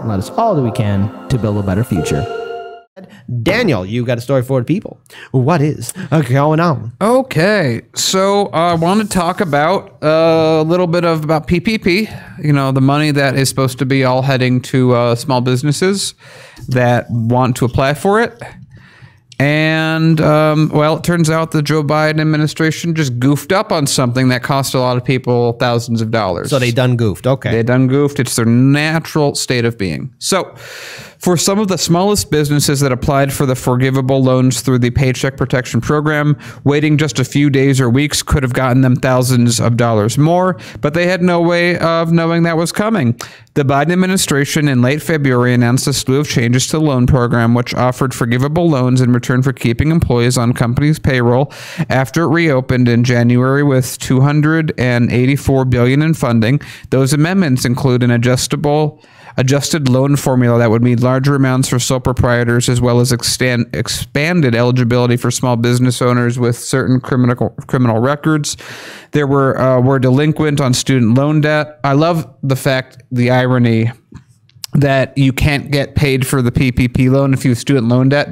and let us all do we can to build a better future. Daniel, you got a story for the people. What is going on? Okay, so I want to talk about a little bit about PPP. You know, the money that is supposed to be all heading to small businesses that want to apply for it. And, well, it turns out the Joe Biden administration just goofed up on something that cost a lot of people thousands of dollars. So they done goofed. Okay. They done goofed. It's their natural state of being. So for some of the smallest businesses that applied for the forgivable loans through the Paycheck Protection Program, waiting just a few days or weeks could have gotten them thousands of dollars more, but they had no way of knowing that was coming. The Biden administration in late February announced a slew of changes to the loan program, which offered forgivable loans in return for keeping employees on companies' payroll after it reopened in January with $284 billion in funding. Those amendments include an adjusted loan formula that would mean larger amounts for sole proprietors, as well as expanded eligibility for small business owners with certain criminal records. There were delinquent on student loan debt. I love the irony that you can't get paid for the PPP loan if you have student loan debt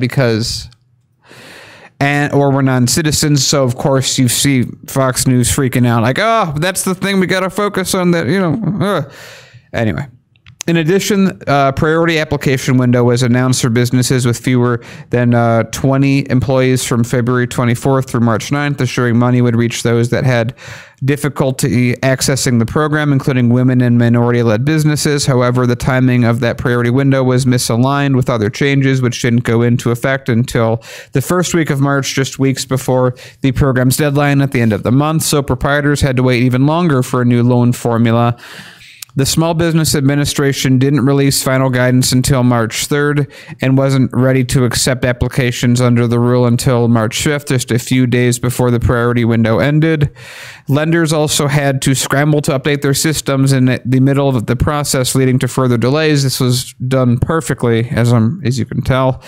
or we're non-citizens. So of course you see Fox News freaking out like, oh, that's the thing we got to focus on, that, you know. Anyway. In addition, a priority application window was announced for businesses with fewer than 20 employees from February 24th through March 9th, assuring money would reach those that had difficulty accessing the program, including women and minority-led businesses. However, the timing of that priority window was misaligned with other changes, which didn't go into effect until the first week of March, just weeks before the program's deadline at the end of the month. So proprietors had to wait even longer for a new loan formula. The Small Business Administration didn't release final guidance until March 3rd and wasn't ready to accept applications under the rule until March 5th, just a few days before the priority window ended. Lenders also had to scramble to update their systems in the middle of the process, leading to further delays. This was done perfectly, as you can tell.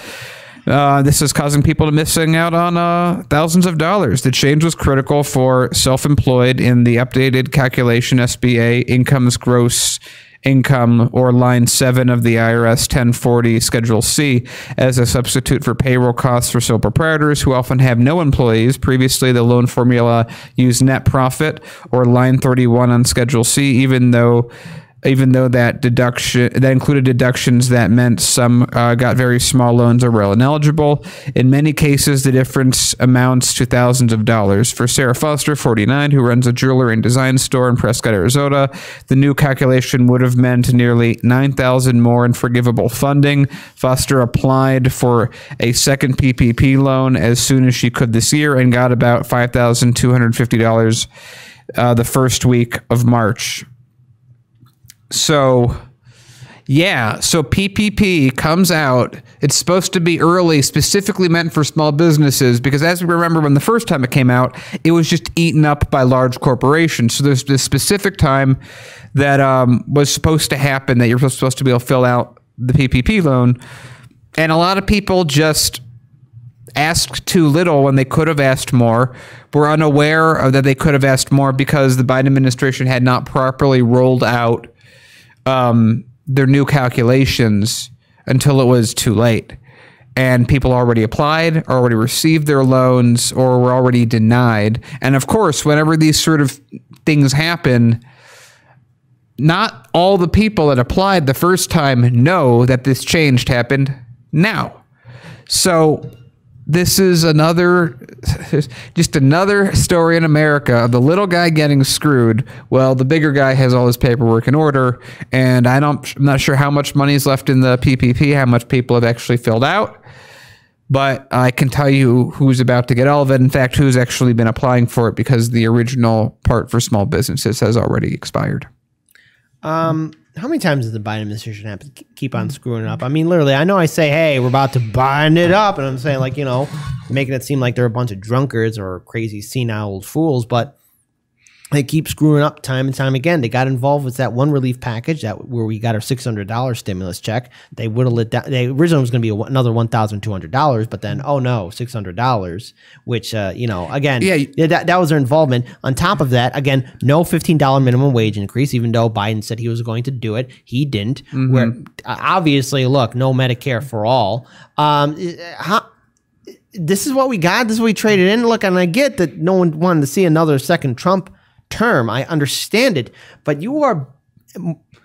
This is causing people to missing out on thousands of dollars. The change was critical for self-employed in the updated calculation SBA income's gross income, or line 7 of the IRS 1040 Schedule C, as a substitute for payroll costs for sole proprietors who often have no employees. Previously, the loan formula used net profit, or line 31 on Schedule C, even though that included deductions that meant some got very small loans or were ineligible. In many cases, the difference amounts to thousands of dollars. For Sarah Foster, 49, who runs a jewelry and design store in Prescott, Arizona, the new calculation would have meant nearly $9,000 more in forgivable funding. Foster applied for a second PPP loan as soon as she could this year and got about $5,250 the first week of March. So, yeah, so PPP comes out. It's supposed to be early, specifically meant for small businesses, because as we remember when the first time it came out, it was just eaten up by large corporations. So there's this specific time that was supposed to happen, that you're supposed to be able to fill out the PPP loan. And a lot of people just asked too little when they could have asked more, were unaware of that they could have asked more because the Biden administration had not properly rolled out their new calculations until it was too late. And people already applied, already received their loans, or were already denied. And of course, whenever these sort of things happen, not all the people that applied the first time know that this change happened now. So this is just another story in America of the little guy getting screwed. Well, the bigger guy has all his paperwork in order, and I'm not sure how much money is left in the PPP, how much people have actually filled out, but I can tell you who's about to get all of it. In fact, who's actually been applying for it, because the original part for small businesses has already expired. How many times does the Biden administration have to keep on screwing it up? I mean, literally, I know I say, hey, we're about to Biden it up, and I'm saying, like, you know, making it seem like they're a bunch of drunkards or crazy senile old fools, but They keep screwing up time and time again. They got involved with that one relief package where we got our $600 stimulus check. They would have let down. They originally was going to be another $1,200, but then oh no, $600, which again, that was their involvement. On top of that, again, no $15 minimum wage increase, even though Biden said he was going to do it, he didn't. Where obviously, look, no Medicare for all. This is what we got. This is what we traded in. Look, and I get that no one wanted to see another second Trump term. I understand it, but you are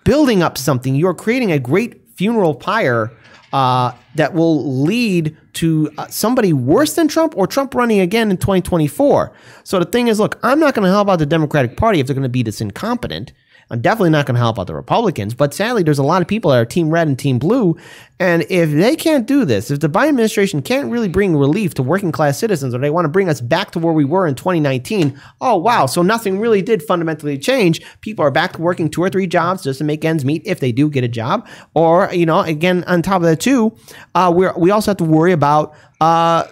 building up something. You are creating a great funeral pyre that will lead to somebody worse than Trump or Trump running again in 2024. So the thing is, look, I'm not going to help out the Democratic Party if they're going to be this incompetent. I'm definitely not going to help out the Republicans, but sadly, there's a lot of people that are Team Red and Team Blue, and if they can't do this, if the Biden administration can't really bring relief to working class citizens, or they want to bring us back to where we were in 2019, oh wow, so nothing really did fundamentally change. People are back to working 2 or 3 jobs just to make ends meet if they do get a job, or again, on top of that too, we also have to worry about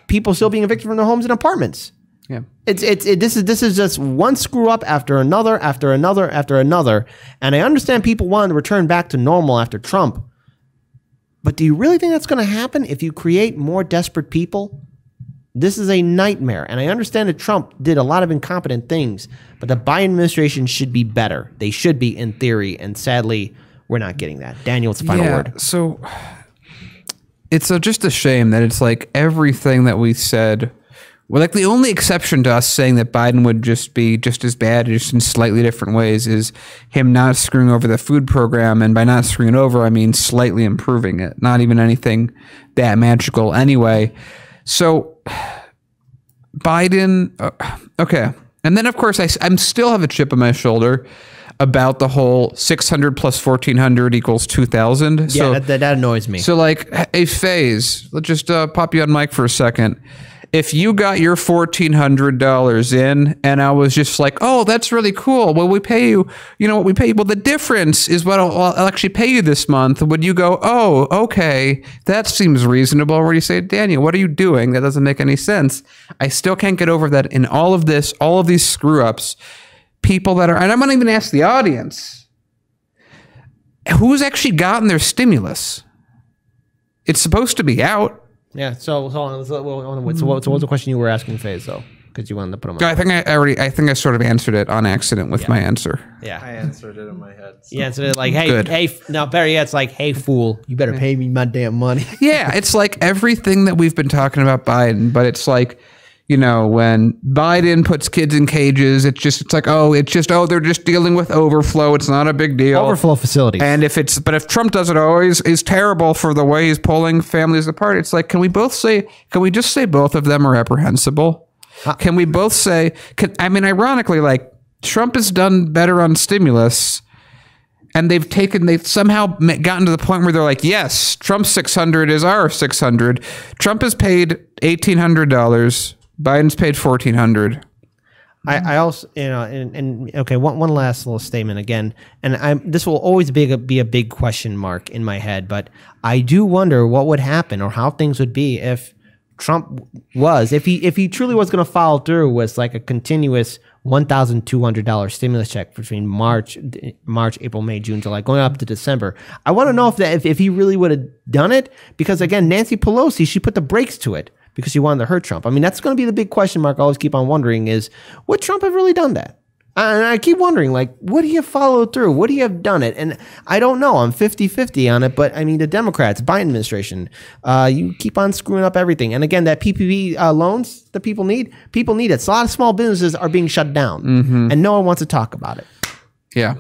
people still being evicted from their homes and apartments. Yeah, this is just one screw up after another, after another, after another. And I understand people wanting to return back to normal after Trump. But do you really think that's going to happen if you create more desperate people? This is a nightmare. And I understand that Trump did a lot of incompetent things, but the Biden administration should be better. They should be in theory. And sadly, we're not getting that. Daniel, it's the final word. So it's just a shame that it's like everything that we said. Well, like the only exception to us saying that Biden would just be just as bad, just in slightly different ways, is him not screwing over the food program. And by not screwing it over, I mean slightly improving it. Not even anything that magical anyway. So Biden, okay. And then, of course, I'm still have a chip on my shoulder about the whole 600 plus 1,400 equals 2,000. Yeah, so, that annoys me. So like a phase, let's just pop you on mic for a second. If you got your $1,400 in and I was just like, oh, that's really cool. Well, we pay you, what we pay you. Well, the difference is what I'll actually pay you this month. Would you go, oh, okay, that seems reasonable? Or you say, Daniel, what are you doing? That doesn't make any sense. I still can't get over that in all of this, all of these screw ups, people that are, and I'm going to even ask the audience, who's actually gotten their stimulus? It's supposed to be out. Yeah. So hold on. So what's the question you were asking, Faye? So because you wanted to put them on. I think I sort of answered it on accident with my answer. Yeah. I answered it in my head. So. Yeah. So like, hey, no, better yet, it's like, hey, fool, you better pay me my damn money. Yeah. It's like everything that we've been talking about Biden, but it's like, when Biden puts kids in cages, it's like, they're just dealing with overflow. It's not a big deal. Overflow facilities. And if Trump does it always is terrible for the way he's pulling families apart. It's like, can we just say both of them are reprehensible? Can we both say, ironically, like Trump has done better on stimulus, and they've somehow gotten to the point where they're like, yes, Trump's 600 is our 600. Trump has paid $1,800. Biden's paid $1,400. I also, okay, one last little statement again, and this will always be a big question mark in my head, but I do wonder what would happen or how things would be if Trump if he truly was going to follow through with like a continuous $1,200 stimulus check between March, April, May, June, July, going up to December. I want to know if he really would have done it, because again, Nancy Pelosi, she put the brakes to it because she wanted to hurt Trump. I mean, that's going to be the big question mark I always keep on wondering is, would Trump have really done that? And I keep wondering, like, would he have followed through? Would he have done it? And I don't know. I'm 50-50 on it. But, I mean, the Democrats, Biden administration, you keep on screwing up everything. And, again, that PPP loans that people need it. So a lot of small businesses are being shut down. And no one wants to talk about it. Yeah.